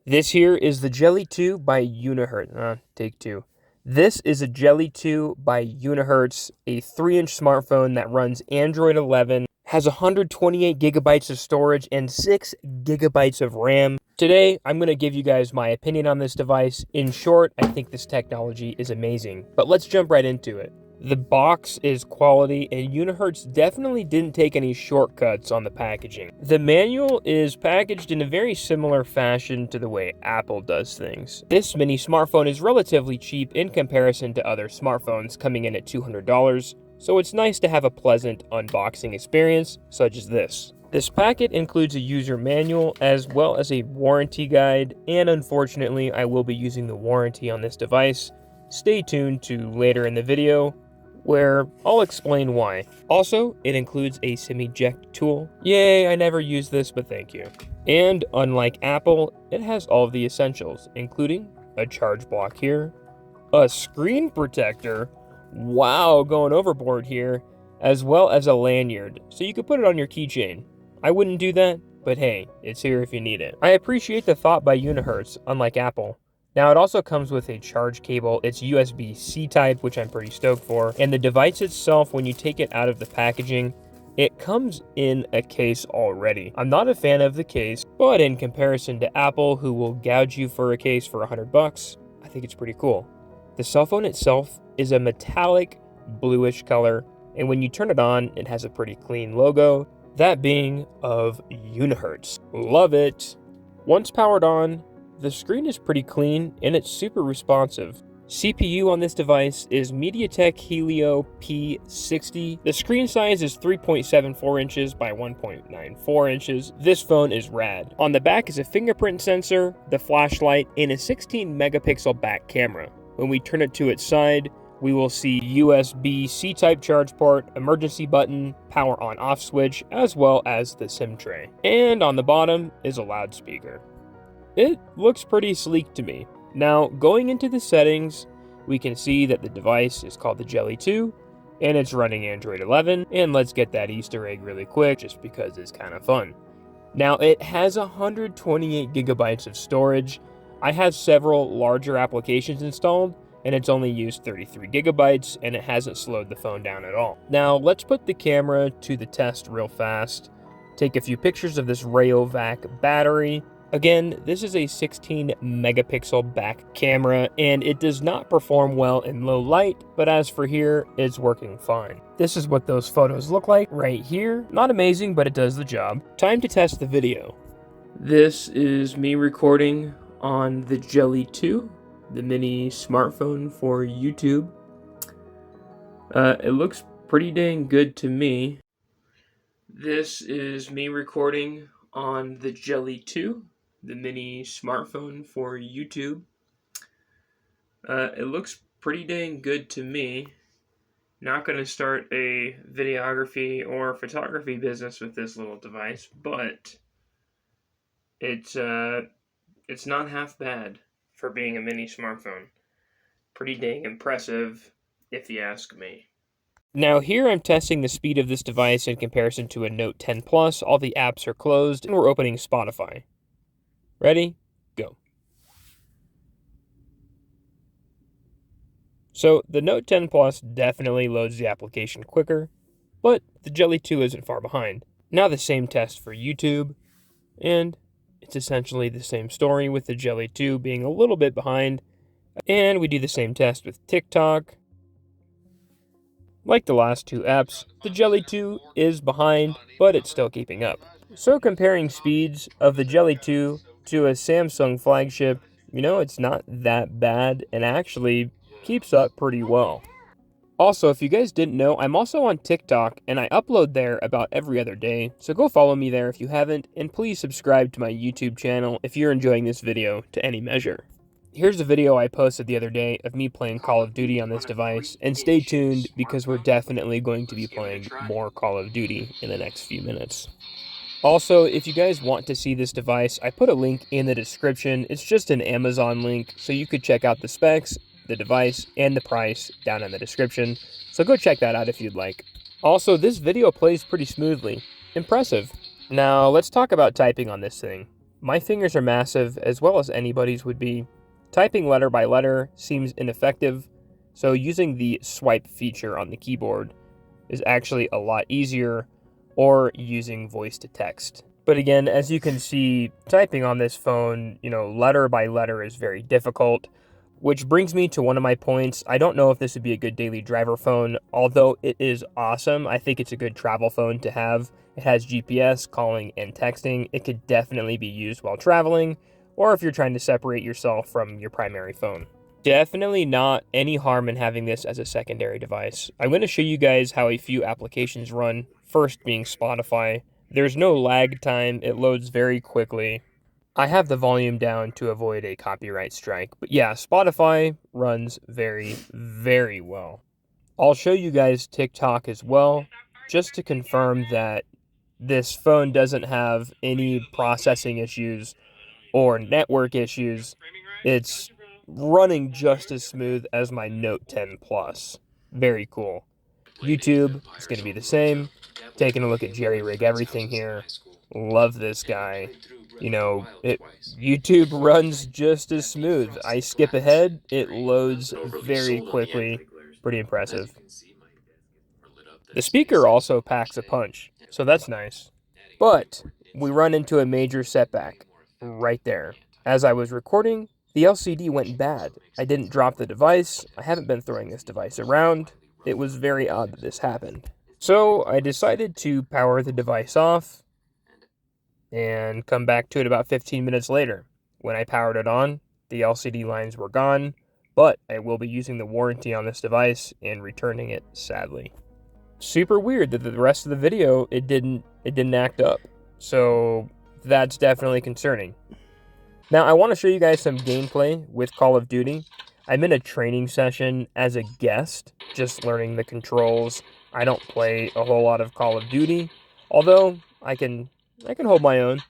This here is the Jelly 2 by Unihertz. Take two. This is a Jelly 2 by Unihertz, a 3-inch smartphone that runs Android 11, has 128 gigabytes of storage and 6 gigabytes of RAM. Today, I'm going to give you guys my opinion on this device. In short, I think this technology is amazing, but let's jump right into it. The box is quality, and Unihertz definitely didn't take any shortcuts on the packaging. The manual is packaged in a very similar fashion to the way Apple does things. This mini smartphone is relatively cheap in comparison to other smartphones, coming in at $200, so it's nice to have a pleasant unboxing experience such as this. This packet includes a user manual as well as a warranty guide, and unfortunately I will be using the warranty on this device. Stay tuned to later in the video, where I'll explain why. Also, it includes a SIM eject tool. Yay, I never used this, but thank you. And unlike Apple, it has all of the essentials, including a charge block here, a screen protector, wow, going overboard here, as well as a lanyard, so you could put it on your keychain. I wouldn't do that, but hey, it's here if you need it. I appreciate the thought by Unihertz, unlike Apple. Now, it also comes with a charge cable. It's USB-C type, which I'm pretty stoked for. And the device itself, when you take it out of the packaging, it comes in a case already. I'm not a fan of the case, but in comparison to Apple, who will gouge you for a case for $100, I think it's pretty cool. The cell phone itself is a metallic bluish color, and when you turn it on, it has a pretty clean logo, that being of Unihertz. Love it. Once powered on, the screen is pretty clean and it's super responsive. CPU on this device is MediaTek Helio P60. The screen size is 3.74 inches by 1.94 inches. This phone is rad. On the back is a fingerprint sensor, the flashlight, and a 16 megapixel back camera. When we turn it to its side, we will see USB-C type charge port, emergency button, power on off switch, as well as the SIM tray. And on the bottom is a loudspeaker. It looks pretty sleek to me. Now, going into the settings, we can see that the device is called the Jelly 2, and it's running Android 11, and let's get that Easter egg really quick, just because it's kind of fun. Now, it has 128 gigabytes of storage. I have several larger applications installed, and it's only used 33 gigabytes, and it hasn't slowed the phone down at all. Now, let's put the camera to the test real fast. Take a few pictures of this Rayovac battery. Again, this is a 16 megapixel back camera, and it does not perform well in low light, but as for here, it's working fine. This is what those photos look like right here. Not amazing, but it does the job. Time to test the video. This is me recording on the Jelly 2, the mini smartphone for YouTube. It looks pretty dang good to me. This is me recording on the Jelly 2. The mini smartphone for YouTube. It looks pretty dang good to me. Not going to start a videography or photography business with this little device, but it's not half bad for being a mini smartphone. Pretty dang impressive, if you ask me. Now here I'm testing the speed of this device in comparison to a Note 10 Plus. All the apps are closed, and we're opening Spotify. Ready? Go. So the Note 10 Plus definitely loads the application quicker, but the Jelly 2 isn't far behind. Now the same test for YouTube, and it's essentially the same story with the Jelly 2 being a little bit behind, and we do the same test with TikTok. Like the last two apps, the Jelly 2 is behind, but it's still keeping up. So comparing speeds of the Jelly 2 to a Samsung flagship, it's not that bad and actually keeps up pretty well. Also, if you guys didn't know, I'm also on TikTok and I upload there about every other day, so go follow me there if you haven't, and please subscribe to my YouTube channel if you're enjoying this video to any measure. Here's a video I posted the other day of me playing Call of Duty on this device, and stay tuned because we're definitely going to be playing more Call of Duty in the next few minutes. Also, if you guys want to see this device, I put a link in the description. It's just an Amazon link, so you could check out the specs, the device, and the price down in the description. So go check that out if you'd like. Also, this video plays pretty smoothly. Impressive. Now, let's talk about typing on this thing. My fingers are massive, as well as anybody's would be. Typing letter by letter seems ineffective, so using the swipe feature on the keyboard is actually a lot easier, or using voice to text. But again, as you can see, typing on this phone, letter by letter is very difficult, which brings me to one of my points. I don't know if this would be a good daily driver phone, although it is awesome. I think it's a good travel phone to have. It has GPS, calling, and texting. It could definitely be used while traveling, or if you're trying to separate yourself from your primary phone. Definitely not any harm in having this as a secondary device. I'm going to show you guys how a few applications run, first being Spotify. There's no lag time, it loads very quickly. I have the volume down to avoid a copyright strike, but yeah, Spotify runs very, very well. I'll show you guys TikTok as well, just to confirm that this phone doesn't have any processing issues or network issues. It's running just as smooth as my Note 10 Plus. Very cool. YouTube is going to be the same. Taking a look at Jerry Rig Everything here. Love this guy. YouTube runs just as smooth. I skip ahead, it loads very quickly. Pretty impressive. The speaker also packs a punch, so that's nice. But we run into a major setback right there. As I was recording, the LCD went bad. I didn't drop the device. I haven't been throwing this device around. It was very odd that this happened. So I decided to power the device off and come back to it about 15 minutes later. When I powered it on, the LCD lines were gone, but I will be using the warranty on this device and returning it, sadly. Super weird that the rest of the video, it didn't act up. So that's definitely concerning. Now I want to show you guys some gameplay with Call of Duty. I'm in a training session as a guest, just learning the controls. I don't play a whole lot of Call of Duty, although I can hold my own.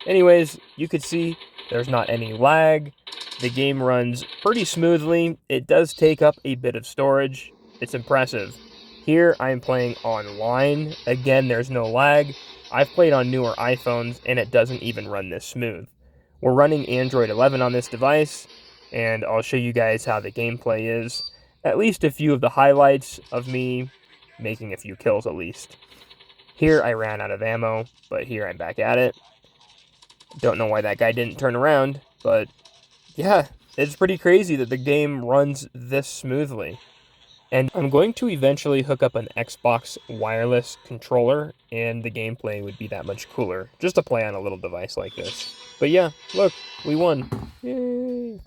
Anyways, you could see there's not any lag. The game runs pretty smoothly. It does take up a bit of storage. It's impressive. Here I am playing online. Again, there's no lag. I've played on newer iPhones and it doesn't even run this smooth. We're running Android 11 on this device, and I'll show you guys how the gameplay is. At least a few of the highlights of me making a few kills at least. Here I ran out of ammo, but here I'm back at it. Don't know why that guy didn't turn around, but yeah, it's pretty crazy that the game runs this smoothly. And I'm going to eventually hook up an Xbox wireless controller, and the gameplay would be that much cooler, just to play on a little device like this. But yeah, look, we won. Yay!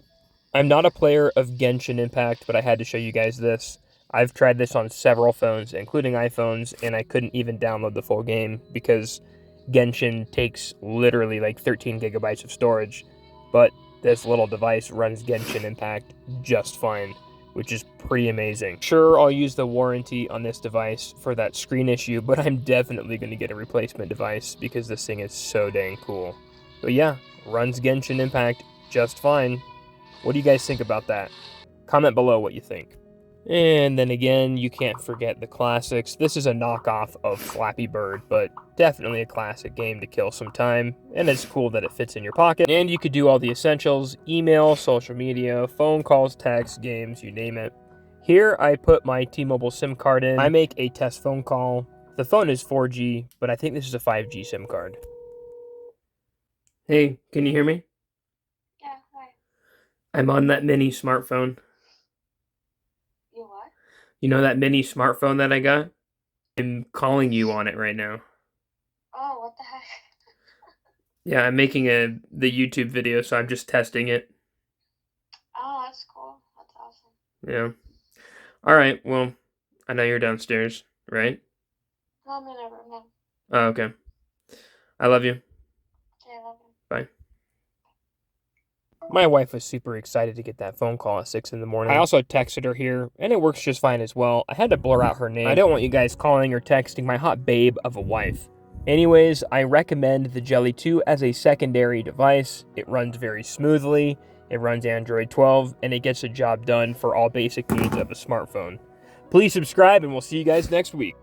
I'm not a player of Genshin Impact, but I had to show you guys this. I've tried this on several phones, including iPhones, and I couldn't even download the full game because Genshin takes literally like 13 gigabytes of storage, but this little device runs Genshin Impact just fine, which is pretty amazing. Sure, I'll use the warranty on this device for that screen issue, but I'm definitely going to get a replacement device because this thing is so dang cool. But yeah, runs Genshin Impact just fine. What do you guys think about that? Comment below what you think. And then again, you can't forget the classics. This is a knockoff of Flappy Bird, but definitely a classic game to kill some time. And it's cool that it fits in your pocket. And you could do all the essentials: email, social media, phone calls, texts, games, you name it. Here I put my T-Mobile SIM card in. I make a test phone call. The phone is 4G, but I think this is a 5G SIM card. Hey, can you hear me? Yeah, hi. I'm on that mini smartphone. You what? You know that mini smartphone that I got? I'm calling you on it right now. Oh, what the heck? Yeah, I'm making the YouTube video, so I'm just testing it. Oh, that's cool. That's awesome. Yeah. All right, well, I know you're downstairs, right? No, I'm in a room now. Oh, okay. I love you. Yeah, I love you. Bye. My wife was super excited to get that phone call at 6 in the morning. I also texted her here, and it works just fine as well. I had to blur out her name. I don't want you guys calling or texting my hot babe of a wife. Anyways, I recommend the Jelly 2 as a secondary device. It runs very smoothly, it runs Android 12, and it gets the job done for all basic needs of a smartphone. Please subscribe, and we'll see you guys next week.